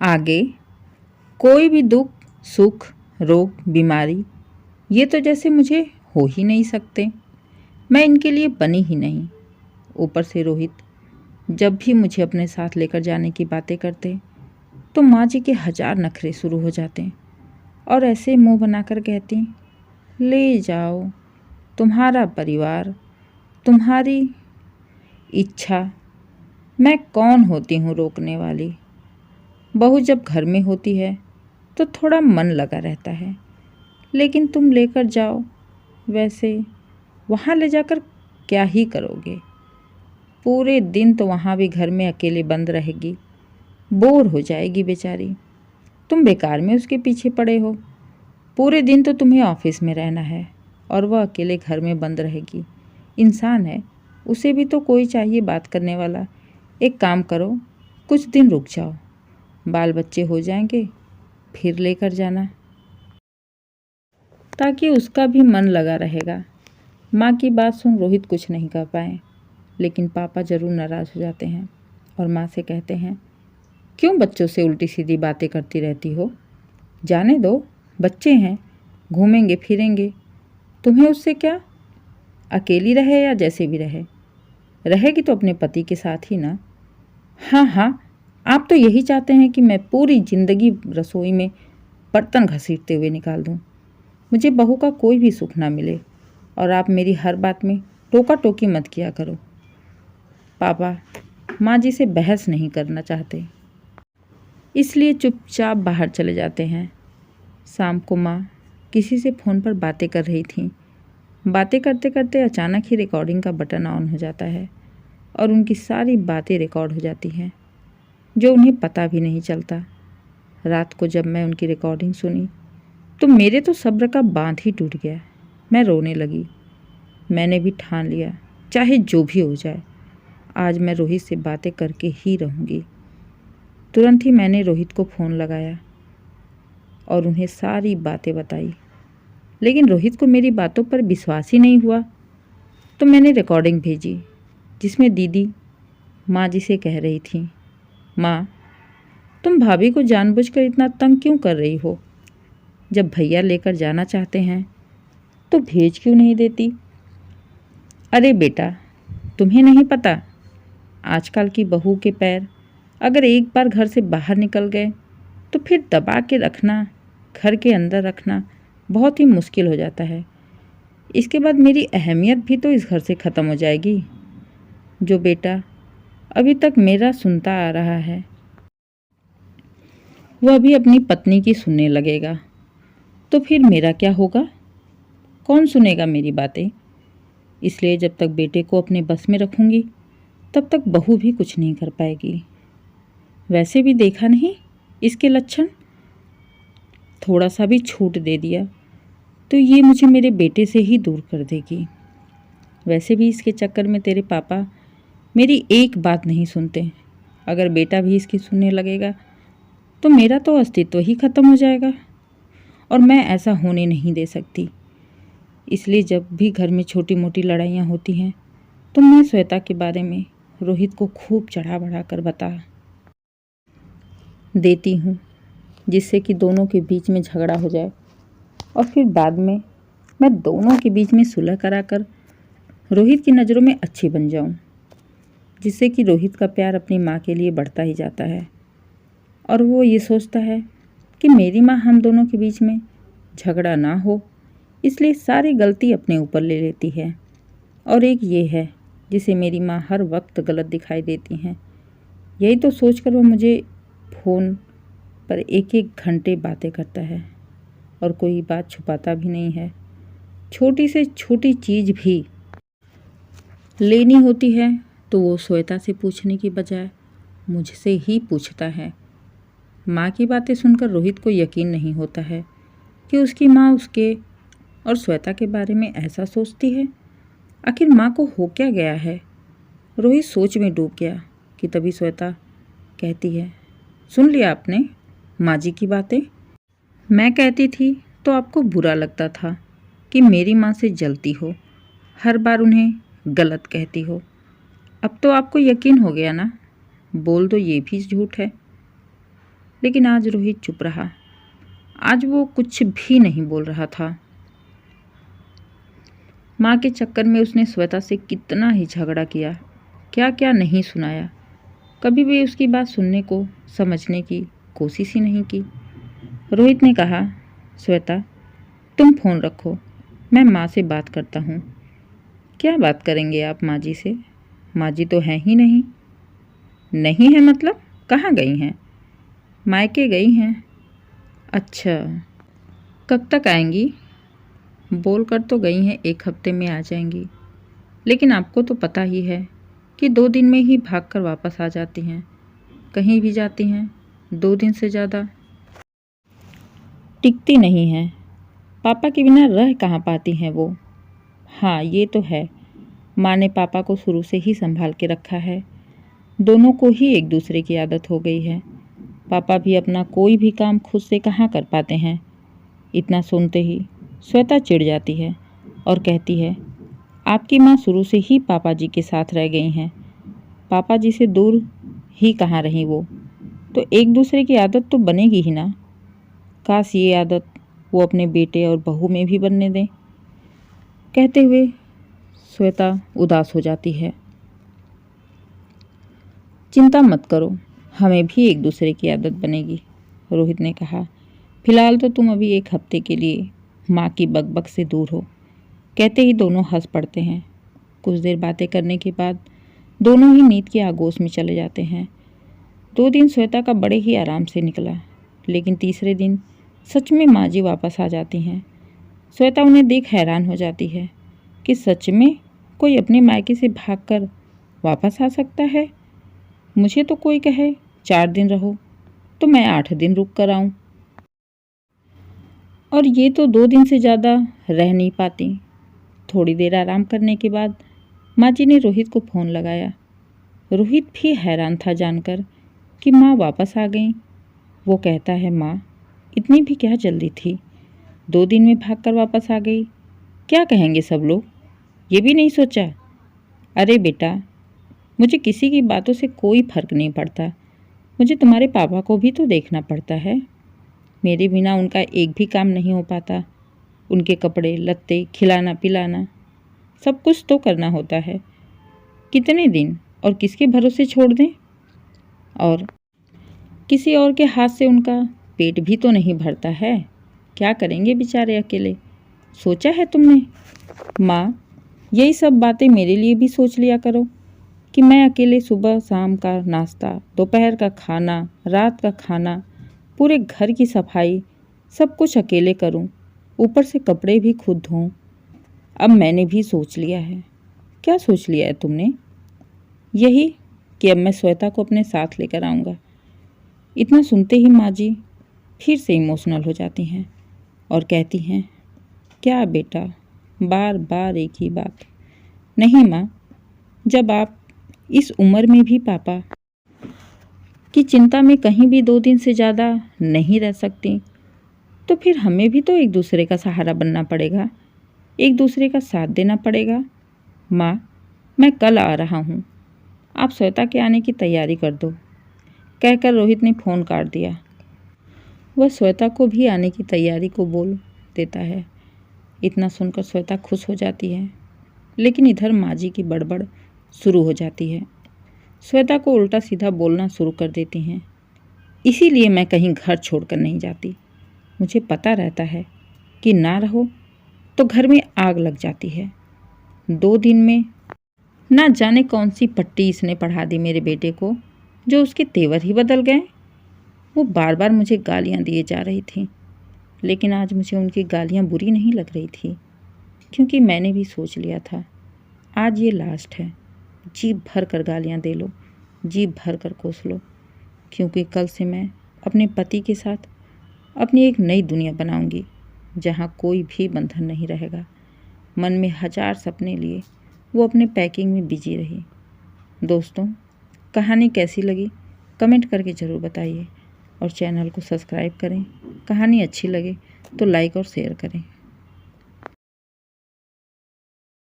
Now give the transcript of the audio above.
आगे कोई भी दुख, सुख, रोग, बीमारी ये तो जैसे मुझे हो ही नहीं सकते। मैं इनके लिए बनी ही नहीं। ऊपर से रोहित जब भी मुझे अपने साथ लेकर जाने की बातें करते तो माँ जी के 1000 नखरे शुरू हो जाते और ऐसे मुंह बनाकर कहती, ले जाओ, तुम्हारा परिवार, तुम्हारी इच्छा। मैं कौन होती हूँ रोकने वाली। बहू जब घर में होती है तो थोड़ा मन लगा रहता है, लेकिन तुम लेकर जाओ। वैसे वहाँ ले जाकर क्या ही करोगे। पूरे दिन तो वहाँ भी घर में अकेले बंद रहेगी, बोर हो जाएगी बेचारी। तुम बेकार में उसके पीछे पड़े हो। पूरे दिन तो तुम्हें ऑफिस में रहना है और वह अकेले घर में बंद रहेगी। इंसान है, उसे भी तो कोई चाहिए बात करने वाला। एक काम करो, कुछ दिन रुक जाओ, बाल बच्चे हो जाएंगे फिर लेकर जाना, ताकि उसका भी मन लगा रहेगा। माँ की बात सुन रोहित कुछ नहीं कर पाए, लेकिन पापा ज़रूर नाराज़ हो जाते हैं और माँ से कहते हैं, क्यों बच्चों से उल्टी सीधी बातें करती रहती हो। जाने दो, बच्चे हैं, घूमेंगे फिरेंगे, तुम्हें उससे क्या। अकेली रहे या जैसे भी रहे, रहेगी तो अपने पति के साथ ही ना। हाँ हाँ, आप तो यही चाहते हैं कि मैं पूरी ज़िंदगी रसोई में बर्तन घसीटते हुए निकाल दूँ, मुझे बहू का कोई भी सुख ना मिले और आप मेरी हर बात में टोका टोकी मत किया करो। पापा माँ जी से बहस नहीं करना चाहते, इसलिए चुपचाप बाहर चले जाते हैं। शाम को माँ किसी से फ़ोन पर बातें कर रही थीं। बातें करते करते अचानक ही रिकॉर्डिंग का बटन ऑन हो जाता है और उनकी सारी बातें रिकॉर्ड हो जाती हैं, जो उन्हें पता भी नहीं चलता। रात को जब मैं उनकी रिकॉर्डिंग सुनी तो मेरे तो सब्र का बांध ही टूट गया। मैं रोने लगी। मैंने भी ठान लिया, चाहे जो भी हो जाए, आज मैं रोहित से बातें करके ही रहूँगी। तुरंत ही मैंने रोहित को फ़ोन लगाया और उन्हें सारी बातें बताई, लेकिन रोहित को मेरी बातों पर विश्वास ही नहीं हुआ। तो मैंने रिकॉर्डिंग भेजी, जिसमें दीदी माँ जी से कह रही थी, माँ तुम भाभी को जानबूझकर इतना तंग क्यों कर रही हो। जब भैया लेकर जाना चाहते हैं तो भेज क्यों नहीं देती। अरे बेटा, तुम्हें नहीं पता, आजकल की बहू के पैर अगर एक बार घर से बाहर निकल गए तो फिर दबा के रखना, घर के अंदर रखना बहुत ही मुश्किल हो जाता है। इसके बाद मेरी अहमियत भी तो इस घर से ख़त्म हो जाएगी। जो बेटा अभी तक मेरा सुनता आ रहा है वह भी अपनी पत्नी की सुनने लगेगा, तो फिर मेरा क्या होगा। कौन सुनेगा मेरी बातें। इसलिए जब तक बेटे को अपने बस में रखूँगी तब तक बहू भी कुछ नहीं कर पाएगी। वैसे भी देखा नहीं इसके लक्षण, थोड़ा सा भी छूट दे दिया तो ये मुझे मेरे बेटे से ही दूर कर देगी। वैसे भी इसके चक्कर में तेरे पापा मेरी एक बात नहीं सुनते। अगर बेटा भी इसकी सुनने लगेगा तो मेरा तो अस्तित्व ही ख़त्म हो जाएगा और मैं ऐसा होने नहीं दे सकती। इसलिए जब भी घर में छोटी मोटी लड़ाइयाँ होती हैं तो मैं श्वेता के बारे में रोहित को खूब चढ़ा बढ़ा कर बता देती हूँ, जिससे कि दोनों के बीच में झगड़ा हो जाए और फिर बाद में मैं दोनों के बीच में सुलह कराकर रोहित की नज़रों में अच्छी बन जाऊँ, जिससे कि रोहित का प्यार अपनी माँ के लिए बढ़ता ही जाता है और वो ये सोचता है कि मेरी माँ हम दोनों के बीच में झगड़ा ना हो, इसलिए सारी गलती अपने ऊपर ले लेती है। और एक ये है जिसे मेरी माँ हर वक्त गलत दिखाई देती हैं। यही तो सोचकर वो मुझे फ़ोन पर एक एक घंटे बातें करता है और कोई बात छुपाता भी नहीं है। छोटी से छोटी चीज़ भी लेनी होती है तो वो श्वेता से पूछने की बजाय मुझसे ही पूछता है। माँ की बातें सुनकर रोहित को यकीन नहीं होता है कि उसकी माँ उसके और श्वेता के बारे में ऐसा सोचती है। आखिर माँ को हो क्या गया है। रोहित सोच में डूब गया कि तभी श्वेता कहती है, सुन लिया आपने माँ जी की बातें। मैं कहती थी तो आपको बुरा लगता था कि मेरी माँ से जलती हो, हर बार उन्हें गलत कहती हो। अब तो आपको यकीन हो गया ना, बोल दो ये भी झूठ है। लेकिन आज रोहित चुप रहा। आज वो कुछ भी नहीं बोल रहा था। माँ के चक्कर में उसने श्वेता से कितना ही झगड़ा किया, क्या क्या नहीं सुनाया। कभी भी उसकी बात सुनने को, समझने की कोशिश ही नहीं की। रोहित ने कहा, श्वेता तुम फ़ोन रखो, मैं माँ से बात करता हूँ। क्या बात करेंगे आप माँ जी से? माँ जी तो हैं ही नहीं। नहीं है मतलब? कहाँ गई हैं? मायके गई हैं। अच्छा, कब तक आएंगी? बोल कर तो गई हैं 1 हफ्ते में आ जाएंगी, लेकिन आपको तो पता ही है कि 2 दिन में ही भागकर वापस आ जाती हैं। कहीं भी जाती हैं 2 दिन से ज़्यादा टिकती नहीं हैं। पापा के बिना रह कहाँ पाती हैं वो। हाँ ये तो है, माँ ने पापा को शुरू से ही संभाल के रखा है। दोनों को ही एक दूसरे की आदत हो गई है। पापा भी अपना कोई भी काम खुद से कहाँ कर पाते हैं। इतना सुनते ही श्वेता चिढ़ जाती है और कहती है, आपकी माँ शुरू से ही पापा जी के साथ रह गई हैं। पापा जी से दूर ही कहाँ रहीं वो, तो एक दूसरे की आदत तो बनेगी ही ना। काश ये आदत वो अपने बेटे और बहू में भी बनने दें। कहते हुए श्वेता उदास हो जाती है। चिंता मत करो, हमें भी एक दूसरे की आदत बनेगी, रोहित ने कहा। फिलहाल तो तुम अभी 1 हफ्ते के लिए माँ की बकबक से दूर हो। कहते ही दोनों हंस पड़ते हैं। कुछ देर बातें करने के बाद दोनों ही नींद के आगोश में चले जाते हैं। 2 दिन श्वेता का बड़े ही आराम से निकला, लेकिन तीसरे दिन सच में माँ जी वापस आ जाती हैं। श्वेता उन्हें देख हैरान हो जाती है कि सच में कोई अपने मायके से भागकर वापस आ सकता है। मुझे तो कोई कहे 4 दिन रहो तो मैं 8 दिन रुक कर आऊँ, और ये तो 2 दिन से ज़्यादा रह नहीं पाती। थोड़ी देर आराम करने के बाद माँ जी ने रोहित को फ़ोन लगाया। रोहित भी हैरान था जानकर कि माँ वापस आ गईं। वो कहता है, माँ इतनी भी क्या जल्दी थी? 2 दिन में भागकर वापस आ गई, क्या कहेंगे सब लोग? ये भी नहीं सोचा? अरे बेटा, मुझे किसी की बातों से कोई फ़र्क नहीं पड़ता। मुझे तुम्हारे पापा को भी तो देखना पड़ता है। मेरे बिना उनका एक भी काम नहीं हो पाता। उनके कपड़े लत्ते, खिलाना पिलाना, सब कुछ तो करना होता है। कितने दिन और किसके भरोसे छोड़ दें? और किसी और के हाथ से उनका पेट भी तो नहीं भरता है। क्या करेंगे बेचारे अकेले? सोचा है तुमने? माँ, यही सब बातें मेरे लिए भी सोच लिया करो कि मैं अकेले सुबह शाम का नाश्ता, दोपहर का खाना, रात का खाना, पूरे घर की सफाई, सब कुछ अकेले करूं, ऊपर से कपड़े भी खुद धोऊं। अब मैंने भी सोच लिया है। क्या सोच लिया है तुमने? यही कि अब मैं श्वेता को अपने साथ लेकर आऊँगा। इतना सुनते ही माँ जी फिर से इमोशनल हो जाती हैं और कहती हैं, क्या बेटा, बार बार एक ही बात? नहीं माँ, जब आप इस उम्र में भी पापा की चिंता में कहीं भी 2 दिन से ज़्यादा नहीं रह सकती, तो फिर हमें भी तो एक दूसरे का सहारा बनना पड़ेगा, एक दूसरे का साथ देना पड़ेगा। माँ, मैं कल आ रहा हूँ, आप श्वेता के आने की तैयारी कर दो, कहकर रोहित ने फ़ोन काट दिया। वह श्वेता को भी आने की तैयारी को बोल देता है। इतना सुनकर श्वेता खुश हो जाती है, लेकिन इधर माँ जी की बड़बड़ शुरू हो जाती है। श्वेता को उल्टा सीधा बोलना शुरू कर देती हैं। इसीलिए मैं कहीं घर छोड़कर नहीं जाती। मुझे पता रहता है कि ना रहो तो घर में आग लग जाती है। 2 दिन में ना जाने कौन सी पट्टी इसने पढ़ा दी मेरे बेटे को, जो उसके तेवर ही बदल गए। वो बार बार मुझे गालियाँ दिए जा रही थी, लेकिन आज मुझे उनकी गालियाँ बुरी नहीं लग रही थी, क्योंकि मैंने भी सोच लिया था आज ये लास्ट है। जी भर कर गालियाँ दे लो, जी भर कर कोस लो, क्योंकि कल से मैं अपने पति के साथ अपनी एक नई दुनिया बनाऊंगी, जहाँ कोई भी बंधन नहीं रहेगा। मन में 1000 सपने लिए वो अपने पैकिंग में बिजी रही। दोस्तों, कहानी कैसी लगी कमेंट करके ज़रूर बताइए और चैनल को सब्सक्राइब करें। कहानी अच्छी लगे तो लाइक और शेयर करें।